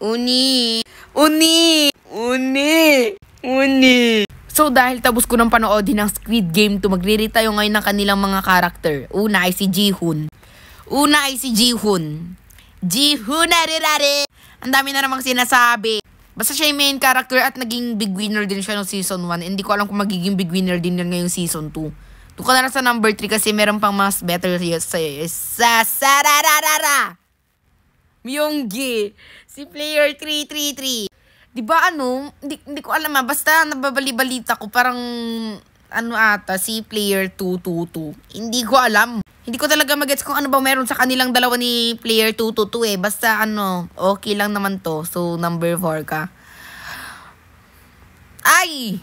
Uni. Uni. Uni. Uni. So, dahil tapos ko ng panoodin ng Squid Game to, magre-rate tayo ngayon ng kanilang mga karakter. Una ay si Ji-hoon. Ji-hoon narirari. Ang dami na namang sinasabi. Basta siya yung main character at naging big winner din siya no season 1. Hindi ko alam kung magiging big winner din yan ngayong season 2. Doon ka na lang sa number 3 kasi meron pang mas better sa Sararara. Myunggi. Si player 333. Diba hindi ko alam basta nababali-balita ko parang ata si player 222. Hindi ko alam. Hindi ko talaga magets kung ano ba meron sa kanilang dalawa ni player 222 eh. Basta okay lang naman to. So number 4 ka. Ay!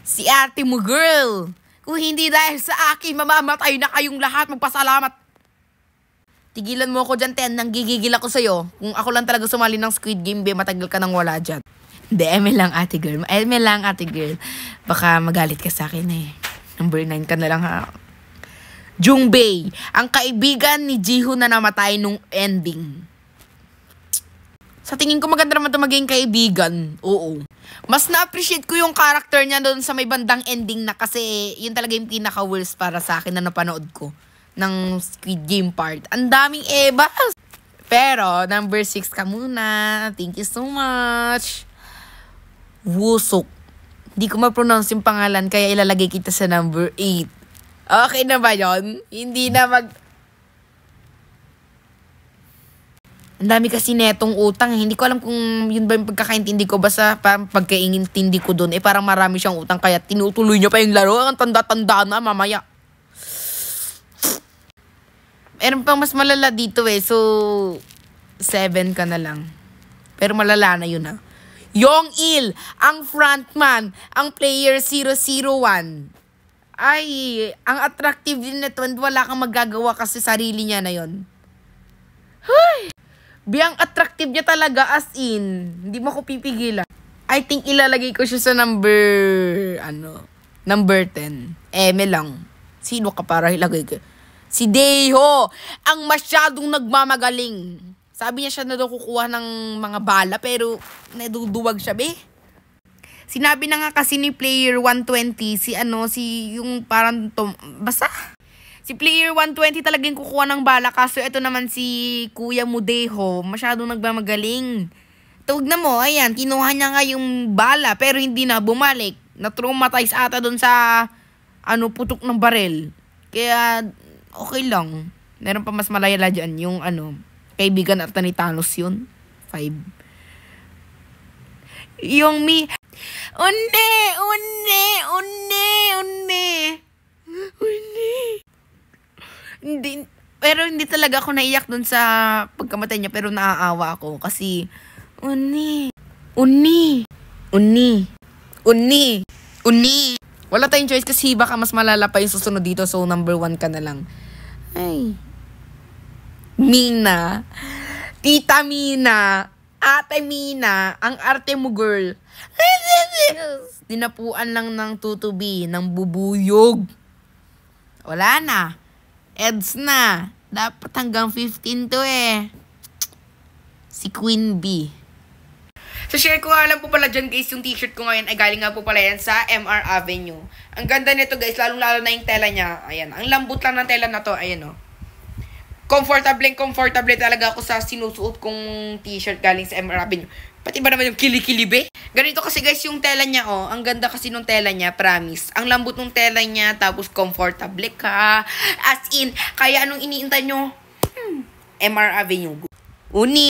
Si ate mo girl! Kung hindi dahil sa akin, mamamatay na kayong lahat. Magpasalamat. Tigilan mo ako dyan, Ten. Nanggigigil ako sa'yo. Kung ako lang talaga sumali ng Squid Game, matagal ka nang wala dyan. Hindi, eme lang ate girl. Baka magalit ka sa akin eh. Number 9 ka na lang ha. Jungbei, ang kaibigan ni Ji-hoon na namatay nung ending. Sa tingin ko maganda naman ito maging kaibigan. Oo. Mas na-appreciate ko yung character niya doon sa may bandang ending na kasi yun talaga yung pinaka-worst para sa akin na napanood ko ng Squid Game part. Ang daming ebas. Pero, number 6 ka muna. Thank you so much. Wusok. Hindi ko ma-pronounce yung pangalan kaya ilalagay kita sa number 8. Okay na ba yun? Hindi na Ang dami kasi netong utang. Hindi ko alam kung yun ba yung pagkakaintindi ko. Basta parang pagkaintindi ko doon. Parang marami siyang utang kaya tinutuloy niya pa yung laro. Ang tanda-tanda na mamaya. Meron pang mas malala dito eh. So, 7 ka na lang. Pero malala na yun ha. Yong-il, ang frontman, ang player 001. Ay, ang attractive din nito. Wala kang magagawa kasi sarili niya na yon. Hey! Biyang attractive niya talaga as in. Hindi mo ko pipigilan. I think ilalagay ko siya sa number 10. Eme lang. Sino ka para ilagay ko? Si Daeho, ang masyadong nagmamagaling. Sabi niya siya na daw kukuha ng mga bala pero naduduwag siya be. Sinabi na nga kasi ni player 120 si yung parang basta si player 120 talagang kukuha ng bala kaso ito naman si Kuya Mudeho masyadong nagmamagaling. Tawag na mo, ayan, kinuha niya nga yung bala pero hindi na bumalik. Na-traumatize ata doon sa putok ng barel. Kaya okay lang. Meron pa mas malala dyan yung kaibigan at ni Thanos yun. 5. Yung Unne. Pero hindi talaga ako naiyak dun sa pagkamatay niya pero naaawa ako kasi Unni. Wala tayong choice kasi baka mas malala pa yung susunod dito so number 1 ka na lang. Ay. Mina. Tita Mina. Ate Mina. Ang arte mo girl. Dinapuan lang ng tutubi. Ng bubuyog. Wala na. Eds na. Dapat hanggang 15 to eh. Si Queen B. So share ko nga lang po pala dyan guys, yung t-shirt ko ngayon ay galing nga po pala yan sa MR Avenue. Ang ganda nito guys, lalong-lalo na yung tela niya. Ayan, ang lambot lang ng tela na to. Ayan o. Comfortable talaga ako sa sinusuot kong t-shirt galing sa MR Avenue. Pati ba naman yung kilikilibe? Ganito kasi guys yung tela niya oh. Ang ganda kasi nung tela niya, promise. Ang lambot nung tela niya, tapos comfortable ka. As in, kaya anong iniintay nyo? MR Avenue. Uni.